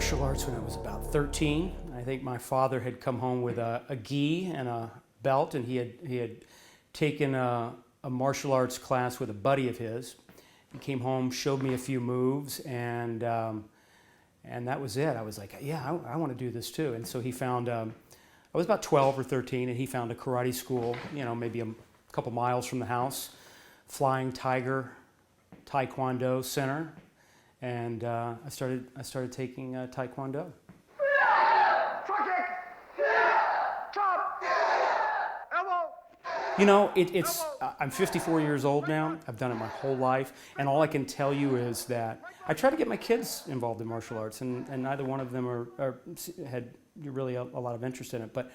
martial arts when I was about 13. I think my father had come home with a gi and a belt, and he had taken a martial arts class with a buddy of his. He came home, showed me a few moves, and that was it. I was like, yeah, I want to do this too. And so he found, I was about 12 or 13, and he found a karate school, you know, maybe a couple miles from the house, Flying Tiger Taekwondo Center. And I started taking Taekwondo. Front kick! Chop! Elbow! You know, I'm 54 years old now. I've done it my whole life. And all I can tell you is that I try to get my kids involved in martial arts, and neither one of them had really a lot of interest in it. But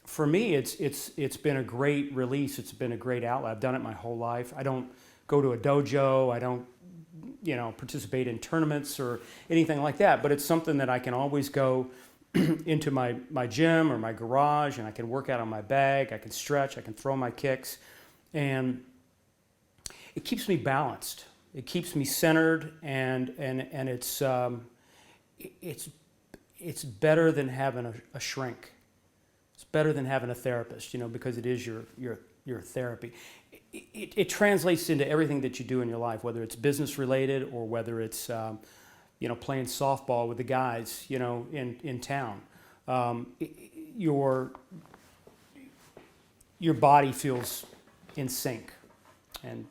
for me, it's been a great release. It's been a great outlet. I've done it my whole life. I don't go to a dojo. I don't, you know, participate in tournaments or anything like that, but it's something that I can always go into my gym or my garage, and I can work out on my bag, I can stretch, I can throw my kicks, and it keeps me balanced. It keeps me centered, and it's better than having a shrink. It's better than having a therapist, you know, because it is your therapy. It translates into everything that you do in your life, whether it's business related or whether it's you know, playing softball with the guys, you know, in town. Your body feels in sync, and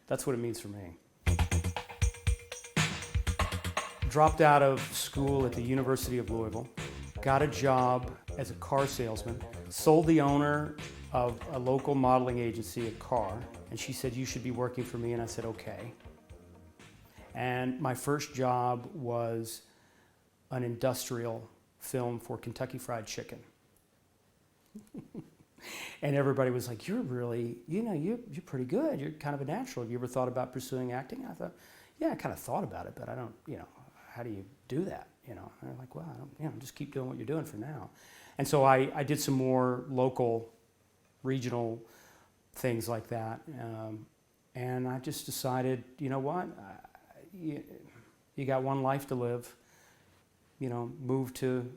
that's what it means for me. Dropped out of school at the University of Louisville, got a job as a car salesman, sold the owner of a local modeling agency a car, and she said, "You should be working for me," and I said, "Okay." And my first job was an industrial film for Kentucky Fried Chicken. And everybody was like, "You're really, you know, you're pretty good. You're kind of a natural. Have you ever thought about pursuing acting?" I thought, "Yeah, I kind of thought about it, but I don't, you know, how do you do that?" You know, and they're like, "Well, I don't, you know, just keep doing what you're doing for now." And so I did some more local, regional things like that. And I just decided, you know what, you got one life to live, you know, move to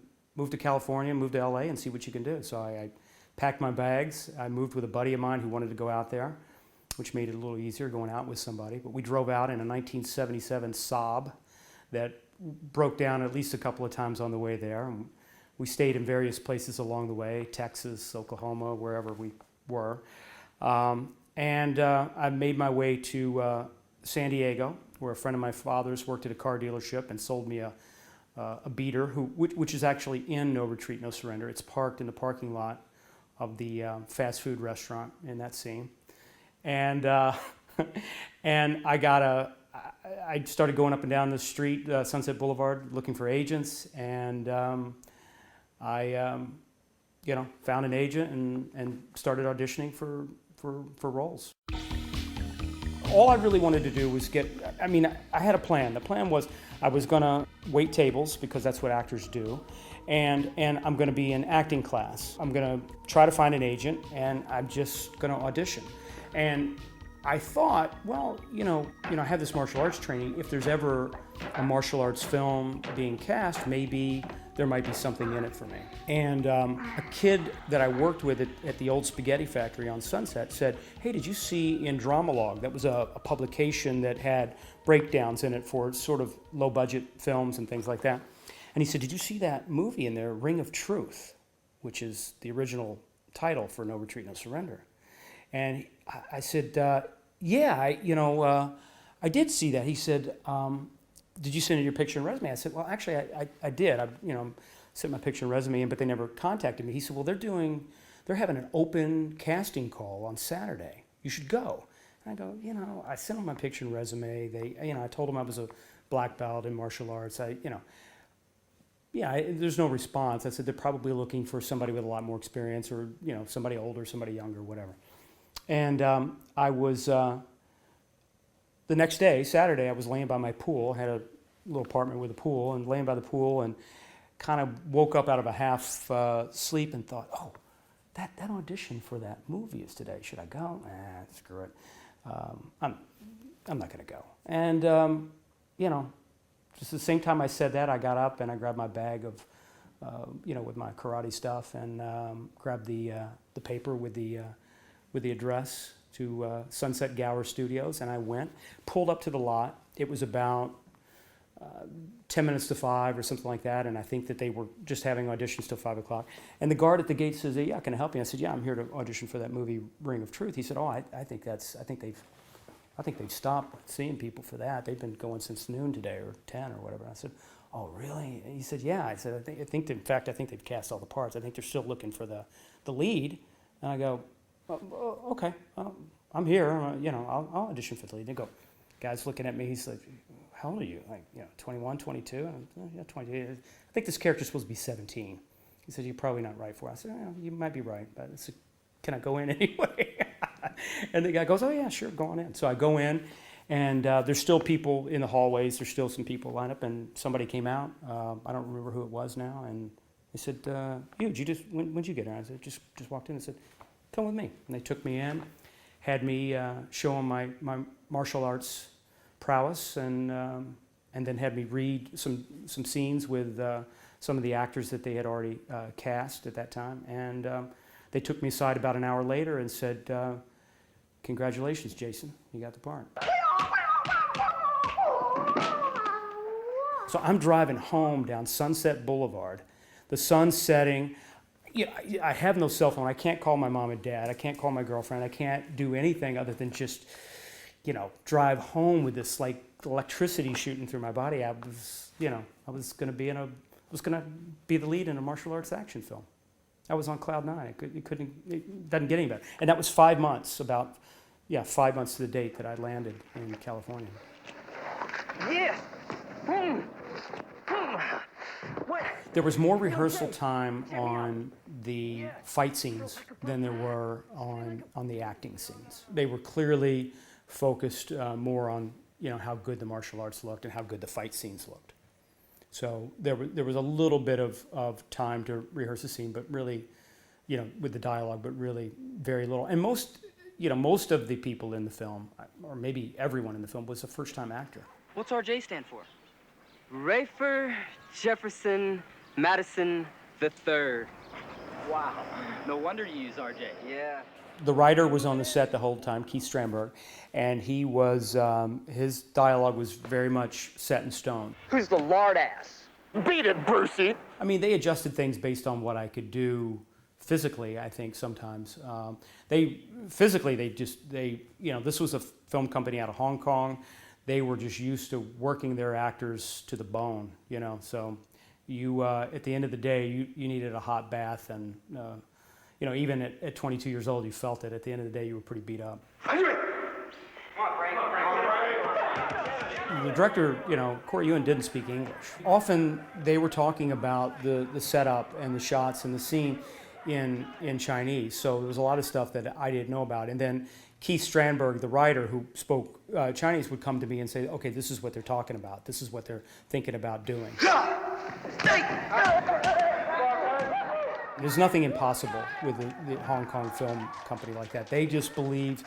California, move to LA and see what you can do. So I packed my bags. I moved with a buddy of mine who wanted to go out there, which made it a little easier going out with somebody. But we drove out in a 1977 Saab that broke down at least a couple of times on the way there. And we stayed in various places along the way, Texas, Oklahoma, wherever we were. And I made my way to San Diego, where a friend of my father's worked at a car dealership and sold me a beater, which is actually in No Retreat, No Surrender. It's parked in the parking lot of the fast food restaurant in that scene. And and I started going up and down the street, Sunset Boulevard, looking for agents, and I you know, found an agent and started auditioning for roles. All I really wanted to do was I had a plan. The plan was I was gonna wait tables, because that's what actors do, and I'm gonna be in acting class. I'm gonna try to find an agent, and I'm just gonna audition. And I thought, well, you know, I have this martial arts training. If there's ever a martial arts film being cast, maybe there might be something in it for me. And a kid that I worked with at the old spaghetti factory on Sunset said, "Hey, did you see in Dramalog?" That was a publication that had breakdowns in it for sort of low-budget films and things like that. And he said, "Did you see that movie in there, Ring of Truth?" which is the original title for No Retreat, No Surrender. And I said, "Yeah, I did see that." He said, "Did you send in your picture and resume?" I said, "Well, actually, I did. I sent my picture and resume in, but they never contacted me." He said, "Well, they're having an open casting call on Saturday. You should go." And I go, I sent them my picture and resume. I told them I was a black belt in martial arts. There's no response. I said, "They're probably looking for somebody with a lot more experience, or, somebody older, somebody younger, whatever." And I was, the next day, Saturday, I was laying by my pool. I had a little apartment with a pool, and laying by the pool, and kind of woke up out of a half sleep and thought, "Oh, that audition for that movie is today. Should I go? Screw it. I'm not going to go." And, just the same time I said that, I got up and I grabbed my bag of, with my karate stuff, and grabbed the paper with the address to Sunset Gower Studios, and I went, pulled up to the lot. It was about 10 minutes to 5 or something like that, and I think that they were just having auditions till 5 o'clock. And the guard at the gate says, "Yeah, can I help you?" I said, "Yeah, I'm here to audition for that movie Ring of Truth." He said, "Oh, I think they've stopped seeing people for that. They've been going since noon today or 10 or whatever." I said, "Oh, really?" And he said, "Yeah." I said, I think in fact, I think they've cast all the parts. I think they're still looking for the lead." And I go, "Okay, I'm here. I'll audition for the lead." And they go, guy's looking at me. He's like, "How old are you?" Like, 21, 22? And I'm, "Yeah, 22. I think this character's supposed to be 17. He said, "You're probably not right for it." I said, "Yeah, you might be right, but can I go in anyway?" And the guy goes, "Oh, yeah, sure, go on in." So I go in, and there's still people in the hallways. There's still some people lined up, and somebody came out. I don't remember who it was now, and they said, when'd you get here?" I said, just walked in and said, "Come with me." And they took me in, had me show them my martial arts prowess, and then had me read some scenes with some of the actors that they had already cast at that time. And they took me aside about an hour later and said, "Congratulations, Jason, you got the part." So I'm driving home down Sunset Boulevard. The sun's setting. I have no cell phone. I can't call my mom and dad. I can't call my girlfriend. I can't do anything other than just, drive home with this like electricity shooting through my body. I was going to be the lead in a martial arts action film. I was on cloud nine. It doesn't get any better. And that was 5 months, 5 months to the date that I landed in California. Yes. What? There was more rehearsal time on the fight scenes than there were on the acting scenes. They were clearly focused more on how good the martial arts looked and how good the fight scenes looked. So there was a little bit of time to rehearse a scene, but really, with the dialogue, but really very little. And most of the people in the film, or maybe everyone in the film, was a first-time actor. What's RJ stand for? Rayford Jefferson Madison III. Wow. No wonder you use RJ. Yeah. The writer was on the set the whole time, Keith Strandberg, and he was his dialogue was very much set in stone. Who's the lard ass? Beat it, Brucey. I mean, they adjusted things based on what I could do physically, I think, sometimes. This was a film company out of Hong Kong. They were just used to working their actors to the bone, So you, at the end of the day, you needed a hot bath, and even at 22 years old, you felt it. At the end of the day, you were pretty beat up. The director, Corey Ewan, didn't speak English. Often they were talking about the setup and the shots and the scene in Chinese, so there was a lot of stuff that I didn't know about. And then Keith Strandberg, the writer who spoke Chinese, would come to me and say, "Okay, this is what they're talking about. This is what they're thinking about doing." There's nothing impossible with the Hong Kong film company like that. They just believe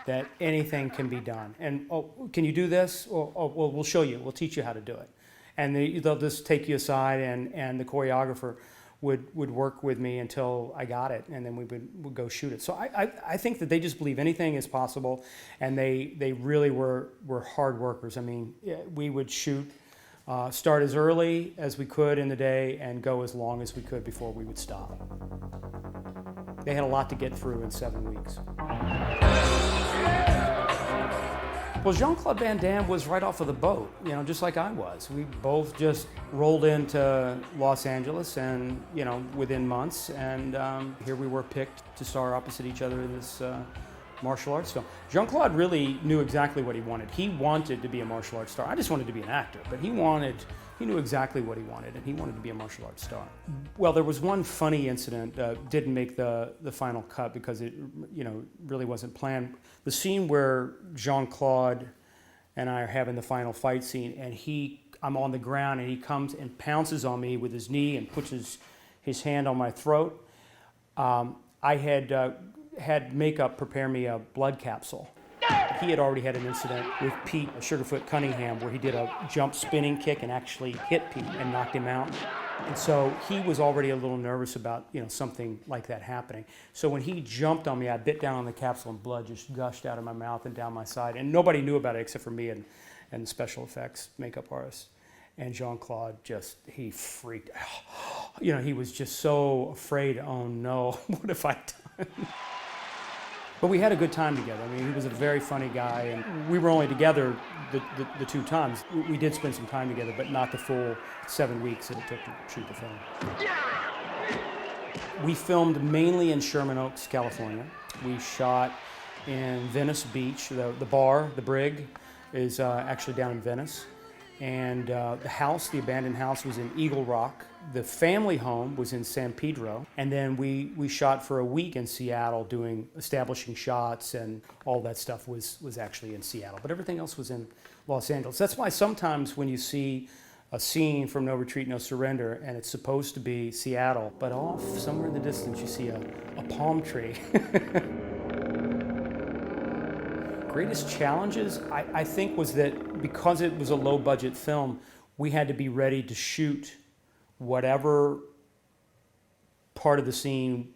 that anything can be done. And, "Oh, can you do this?" Well, we'll show you. We'll teach you how to do it. And they'll just take you aside, and the choreographer would work with me until I got it, and then we would go shoot it. So I think that they just believe anything is possible, and they really were hard workers. I mean, we would shoot, start as early as we could in the day and go as long as we could before we would stop. They had a lot to get through in 7 weeks. Well, Jean-Claude Van Damme was right off of the boat, just like I was. We both just rolled into Los Angeles, and within months, and here we were picked to star opposite each other in this martial arts film. Jean-Claude really knew exactly what he wanted. He wanted to be a martial arts star. I just wanted to be an actor, but he knew exactly what he wanted, and he wanted to be a martial arts star. Well, there was one funny incident didn't make the final cut because it really wasn't planned. The scene where Jean-Claude and I are having the final fight scene, and I'm on the ground, and he comes and pounces on me with his knee and puts his hand on my throat. I had makeup prepare me a blood capsule. He had already had an incident with Pete Sugarfoot Cunningham where he did a jump spinning kick and actually hit Pete and knocked him out. And so he was already a little nervous about, something like that happening. So when he jumped on me, I bit down on the capsule and blood just gushed out of my mouth and down my side. And nobody knew about it except for me and the special effects makeup artist. And Jean-Claude he freaked out. He was just so afraid, oh no, what have I done? But we had a good time together. I mean, he was a very funny guy, and we were only together the 2 times. We did spend some time together, but not the full 7 weeks that it took to shoot the film. We filmed mainly in Sherman Oaks, California. We shot in Venice Beach. The bar, the Brig, is actually down in Venice. And the abandoned house, was in Eagle Rock. The family home was in San Pedro. And then we shot for a week in Seattle doing establishing shots, and all that stuff was actually in Seattle. But everything else was in Los Angeles. That's why sometimes when you see a scene from No Retreat, No Surrender, and it's supposed to be Seattle, but off somewhere in the distance you see a palm tree. Greatest challenges, I think, was that because it was a low-budget film, we had to be ready to shoot whatever part of the scene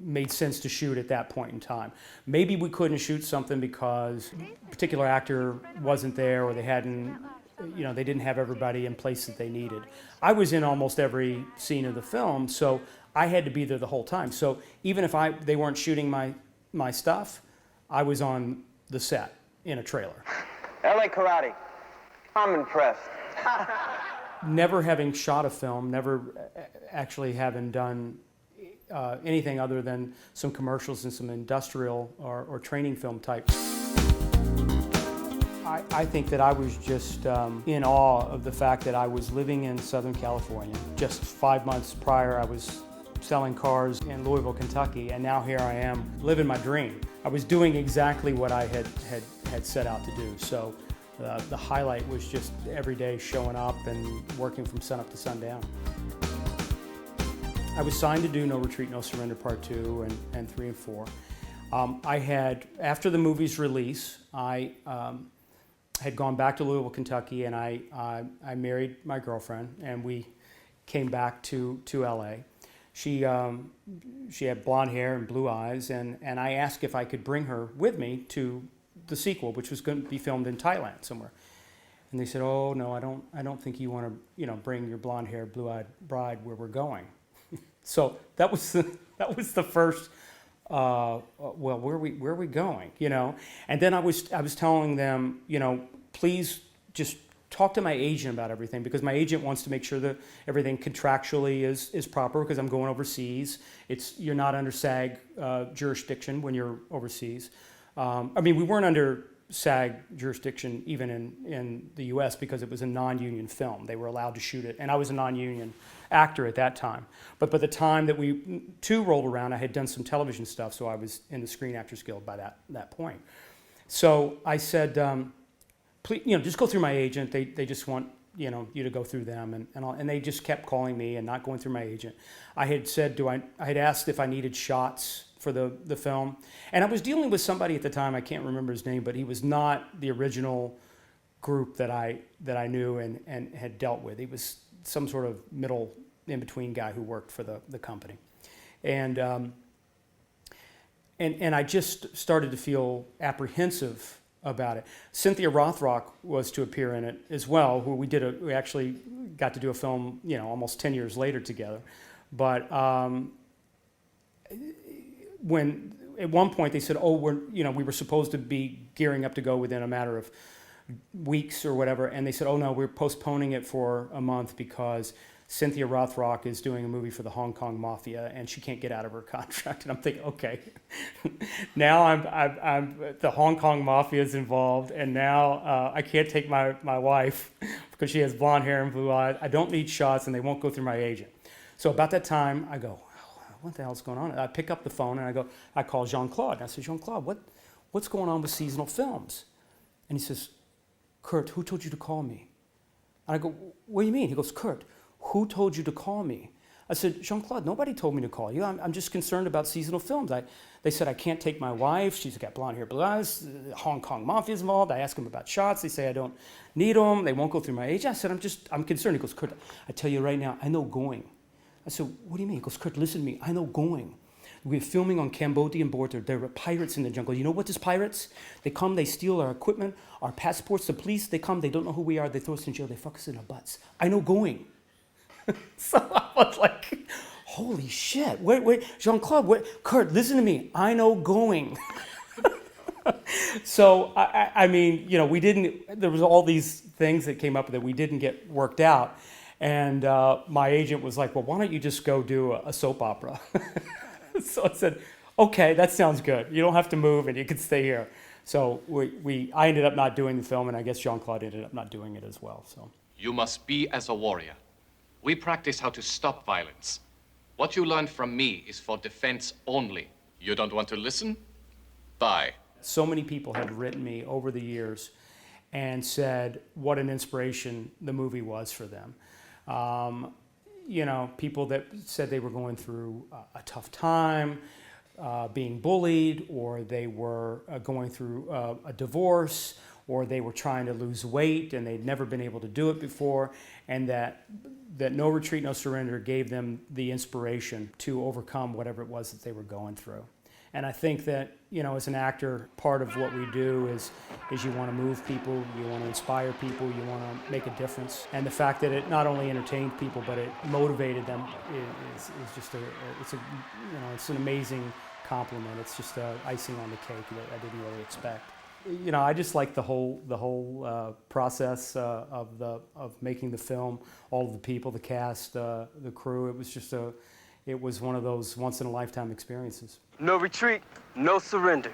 made sense to shoot at that point in time. Maybe we couldn't shoot something because a particular actor wasn't there, or they didn't have everybody in place that they needed. I was in almost every scene of the film, so I had to be there the whole time. So even if they weren't shooting my stuff, I was on the set in a trailer. LA Karate. I'm impressed. Never having shot a film, never actually having done anything other than some commercials and some industrial or training film type. I think that I was just in awe of the fact that I was living in Southern California. Just 5 months prior, I was selling cars in Louisville, Kentucky, and now here I am living my dream. I was doing exactly what I had set out to do. So the highlight was just every day showing up and working from sunup to sundown. I was signed to do No Retreat, No Surrender Part 2 and 3 and 4. After the movie's release, I had gone back to Louisville, Kentucky, and I married my girlfriend, and we came back to LA. She had blonde hair and blue eyes, and I asked if I could bring her with me to the sequel, which was going to be filmed in Thailand somewhere. And they said, "Oh no, I don't think you want to, bring your blonde-haired, blue-eyed bride where we're going." So that was the first. Well, where are we going? And then I was telling them, please just talk to my agent about everything, because my agent wants to make sure that everything contractually is proper, because I'm going overseas. You're not under SAG jurisdiction when you're overseas. We weren't under SAG jurisdiction even in the U.S. because it was a non-union film. They were allowed to shoot it, and I was a non-union actor at that time. But by the time that we 2 rolled around, I had done some television stuff, so I was in the Screen Actors Guild by that point. So I said, please, just go through my agent. They just want you to go through them, and they just kept calling me and not going through my agent. I had said, I had asked if I needed shots for the film, and I was dealing with somebody at the time, I can't remember his name, but he was not the original group that I knew and had dealt with. He was some sort of middle in between guy who worked for the company, and I just started to feel apprehensive about it. Cynthia Rothrock was to appear in it as well, who we actually got to do a film, almost 10 years later together. But when at one point they said, "Oh, we were supposed to be gearing up to go within a matter of weeks or whatever," and they said, "Oh no, we're postponing it for a month because Cynthia Rothrock is doing a movie for the Hong Kong Mafia and she can't get out of her contract." And I'm thinking, okay, now I'm the Hong Kong Mafia is involved, and now I can't take my wife because she has blonde hair and blue eyes. I don't need shots, and they won't go through my agent. So about that time, I go, what the hell's going on? And I pick up the phone and I call Jean-Claude. And I say, "Jean-Claude, what's going on with seasonal films?" And he says, "Kurt, who told you to call me?" And I go, "What do you mean?" He goes, "Kurt, who told you to call me?" I said, Jean-Claude, nobody told me to call you. I'm just concerned about seasonal films. They said I can't take my wife. She's got blonde hair, blue eyes. Hong Kong Mafia's involved. I ask them about shots. They say I don't need them. They won't go through my agent. I said, I'm concerned. He goes, Kurt, I tell you right now, I know going. I said, what do you mean? He goes, Kurt, listen to me. I know going. We're filming on Cambodian border. There are pirates in the jungle. You know what? These pirates? They come, they steal our equipment, our passports. The police, they come, they don't know who we are. They throw us in jail. They fuck us in our butts. I know going. So I was like, holy shit. Wait, Jean-Claude, Kurt, listen to me. I know going. So, I mean, you know, there was all these things that came up that we didn't get worked out. And my agent was like, well, why don't you just go do a soap opera? So I said, okay, that sounds good. You don't have to move and you can stay here. So I ended up not doing the film, and I guess Jean-Claude ended up not doing it as well. So You must be as a warrior. We practice how to stop violence. What you learn from me is for defense only. You don't want to listen? Bye. So many people have written me over the years and said what an inspiration the movie was for them. You know, people that said they were going through a tough time, being bullied, or they were going through a divorce, or they were trying to lose weight and they'd never been able to do it before, and that No Retreat, No Surrender gave them the inspiration to overcome whatever it was that they were going through. And I think that, you know, as an actor, part of what we do is you want to move people, you want to inspire people, you want to make a difference. And the fact that it not only entertained people, but it motivated them is just it's an amazing compliment. It's just icing on the cake that I didn't really expect. You know, I just like the whole process of making the film, all of the people, the cast, the crew. It was one of those once in a lifetime experiences. No retreat, no surrender.